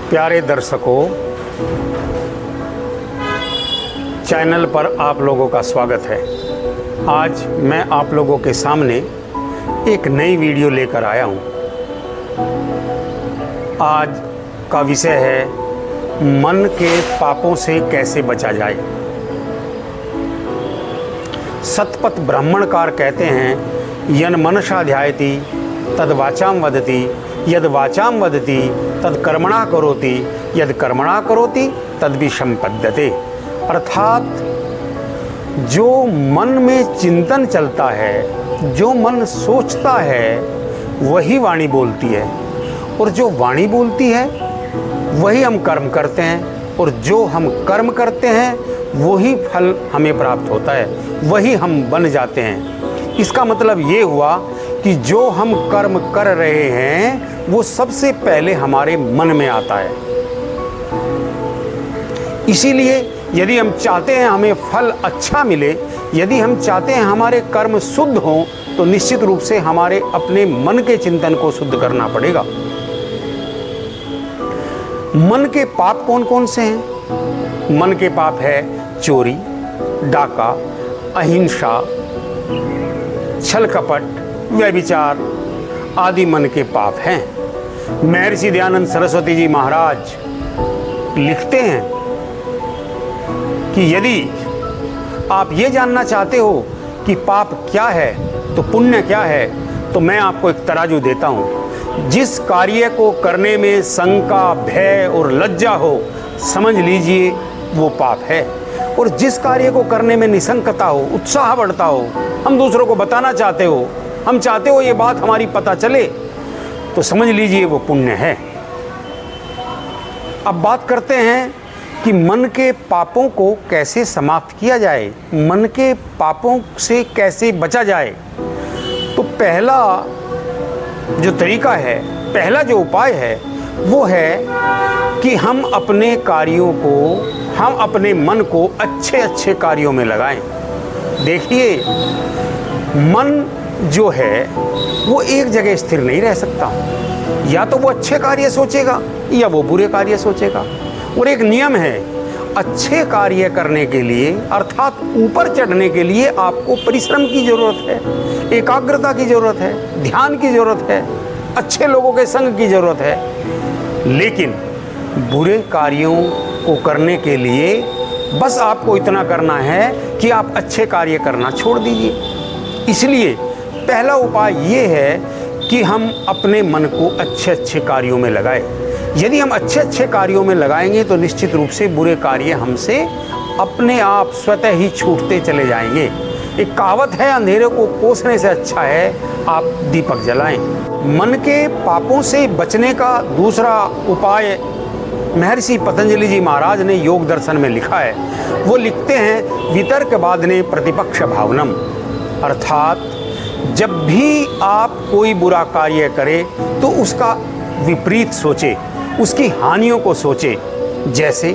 प्यारे दर्शकों, चैनल पर आप लोगों का स्वागत है। आज मैं आप लोगों के सामने एक नई वीडियो लेकर आया हूँ। आज का विषय है मन के पापों से कैसे बचा जाए। सतपथ ब्राह्मणकार कहते हैं, यन मनसा ध्यायति तद वाचाम वदति, यद वाचाम वदति तद कर्मणा करोति, यद कर्मणा करोति तद विसंपद्यते। अर्थात जो मन में चिंतन चलता है, जो मन सोचता है, वही वाणी बोलती है, और जो वाणी बोलती है वही हम कर्म करते हैं, और जो हम कर्म करते हैं वही फल हमें प्राप्त होता है, वही हम बन जाते हैं। इसका मतलब ये हुआ कि जो हम कर्म कर रहे हैं वो सबसे पहले हमारे मन में आता है। इसीलिए यदि हम चाहते हैं हमें फल अच्छा मिले, यदि हम चाहते हैं हमारे कर्म शुद्ध हों, तो निश्चित रूप से हमारे अपने मन के चिंतन को शुद्ध करना पड़ेगा। मन के पाप कौन कौन से हैं? मन के पाप है चोरी, डाका, अहिंसा, छल कपट, व्यभिचार आदि मन के पाप हैं। महर्षि दयानंद सरस्वती जी महाराज लिखते हैं कि यदि आप ये जानना चाहते हो कि पाप क्या है तो पुण्य क्या है, तो मैं आपको एक तराजू देता हूँ। जिस कार्य को करने में शंका, भय और लज्जा हो, समझ लीजिए वो पाप है। और जिस कार्य को करने में निसंकता हो, उत्साह बढ़ता हो, हम दूसरों को बताना चाहते हो, हम चाहते हो ये बात हमारी पता चले, तो समझ लीजिए वो पुण्य है। अब बात करते हैं कि मन के पापों को कैसे समाप्त किया जाए, मन के पापों से कैसे बचा जाए। तो पहला जो तरीका है, पहला जो उपाय है वो है कि हम अपने कार्यों को, हम अपने मन को अच्छे अच्छे कार्यों में लगाएं। देखिए, मन जो है वो एक जगह स्थिर नहीं रह सकता। या तो वो अच्छे कार्य सोचेगा या वो बुरे कार्य सोचेगा। और एक नियम है, अच्छे कार्य करने के लिए अर्थात ऊपर चढ़ने के लिए आपको परिश्रम की जरूरत है, एकाग्रता की जरूरत है, ध्यान की जरूरत है, अच्छे लोगों के संग की जरूरत है। लेकिन बुरे कार्यों को करने के लिए बस आपको इतना करना है कि आप अच्छे कार्य करना छोड़ दीजिए। इसलिए पहला उपाय ये है कि हम अपने मन को अच्छे अच्छे कार्यों में लगाएं। यदि हम अच्छे अच्छे कार्यों में लगाएंगे तो निश्चित रूप से बुरे कार्य हमसे अपने आप स्वतः ही छूटते चले जाएंगे। एक कहावत है, अंधेरे को कोसने से अच्छा है आप दीपक जलाएं। मन के पापों से बचने का दूसरा उपाय महर्षि पतंजलि जी महाराज ने योग दर्शन में लिखा है। वो लिखते हैं, वितर्क बाधने प्रतिपक्ष भावनम। अर्थात जब भी आप कोई बुरा कार्य करें तो उसका विपरीत सोचे, उसकी हानियों को सोचे। जैसे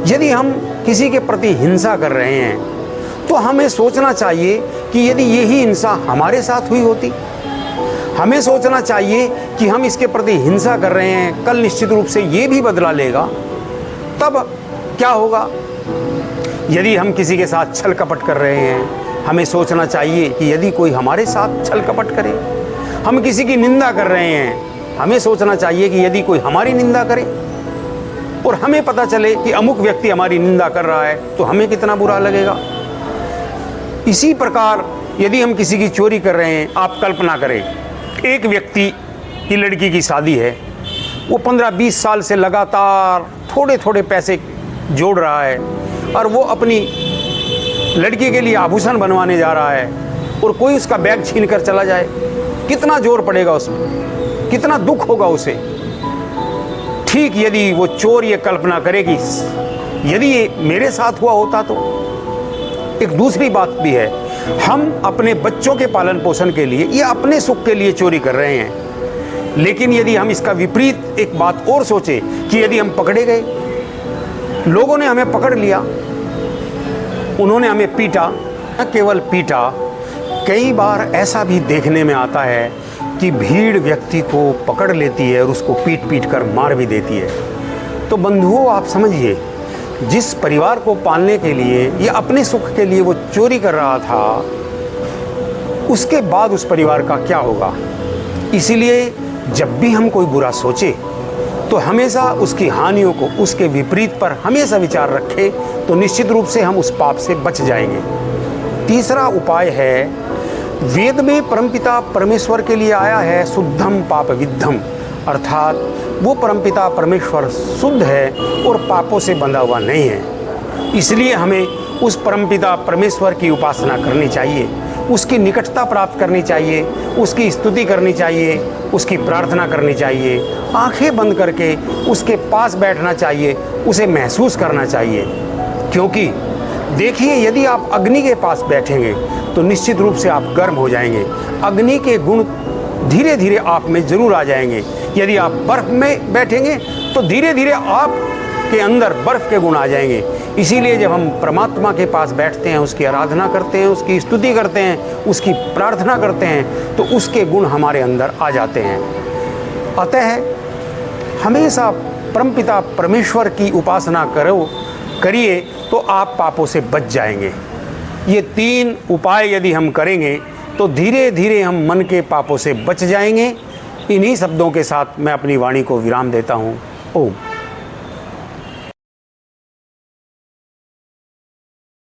यदि हम किसी के प्रति हिंसा कर रहे हैं तो हमें सोचना चाहिए कि यदि यही हिंसा हमारे साथ हुई होती, हमें सोचना चाहिए कि हम इसके प्रति हिंसा कर रहे हैं, कल निश्चित रूप से ये भी बदला लेगा, तब क्या होगा। यदि हम किसी के साथ छल कपट कर रहे हैं, हमें सोचना चाहिए कि यदि कोई हमारे साथ छल कपट करे। हम किसी की निंदा कर रहे हैं, हमें सोचना चाहिए कि यदि कोई हमारी निंदा करे, और हमें पता चले कि अमुक व्यक्ति हमारी निंदा कर रहा है तो हमें कितना बुरा लगेगा। इसी प्रकार यदि हम किसी की चोरी कर रहे हैं, आप कल्पना करें, एक व्यक्ति की लड़की की शादी है, वो 15-20 साल से लगातार थोड़े थोड़े पैसे जोड़ रहा है और वो अपनी लड़की के लिए आभूषण बनवाने जा रहा है, और कोई उसका बैग छीन कर चला जाए, कितना जोर पड़ेगा उसमें, कितना दुख होगा उसे। ठीक यदि वो चोर ये कल्पना करेगी, यदि ये मेरे साथ हुआ होता तो। एक दूसरी बात भी है, हम अपने बच्चों के पालन पोषण के लिए या अपने सुख के लिए चोरी कर रहे हैं। लेकिन यदि हम इसका विपरीत एक बात और सोचे कि यदि हम पकड़े गए, लोगों ने हमें पकड़ लिया, उन्होंने हमें पीटा, न केवल पीटा, कई बार ऐसा भी देखने में आता है कि भीड़ व्यक्ति को पकड़ लेती है और उसको पीट पीट कर मार भी देती है। तो बंधुओं, आप समझिए, जिस परिवार को पालने के लिए या अपने सुख के लिए वो चोरी कर रहा था, उसके बाद उस परिवार का क्या होगा। इसीलिए जब भी हम कोई बुरा सोचे तो हमेशा उसकी हानियों को, उसके विपरीत पर हमेशा विचार रखें, तो निश्चित रूप से हम उस पाप से बच जाएंगे। तीसरा उपाय है, वेद में परमपिता परमेश्वर के लिए आया है शुद्धम पाप विद्धम, अर्थात वो परमपिता परमेश्वर शुद्ध है और पापों से बंधा हुआ नहीं है। इसलिए हमें उस परमपिता परमेश्वर की उपासना करनी चाहिए, उसकी निकटता प्राप्त करनी चाहिए, उसकी स्तुति करनी चाहिए, उसकी प्रार्थना करनी चाहिए, आंखें बंद करके उसके पास बैठना चाहिए, उसे महसूस करना चाहिए। क्योंकि देखिए, यदि आप अग्नि के पास बैठेंगे तो निश्चित रूप से आप गर्म हो जाएंगे, अग्नि के गुण धीरे धीरे आप में जरूर आ जाएंगे। यदि आप बर्फ में बैठेंगे तो धीरे धीरे आप के अंदर बर्फ के गुण आ जाएंगे। इसीलिए जब हम परमात्मा के पास बैठते हैं, उसकी आराधना करते हैं, उसकी स्तुति करते हैं, उसकी प्रार्थना करते हैं, तो उसके गुण हमारे अंदर आ जाते हैं। अतः हमेशा परमपिता परमेश्वर की उपासना करिए तो आप पापों से बच जाएंगे। ये 3 उपाय यदि हम करेंगे तो धीरे धीरे हम मन के पापों से बच जाएंगे। इन्हीं शब्दों के साथ मैं अपनी वाणी को विराम देता हूँ। ओम।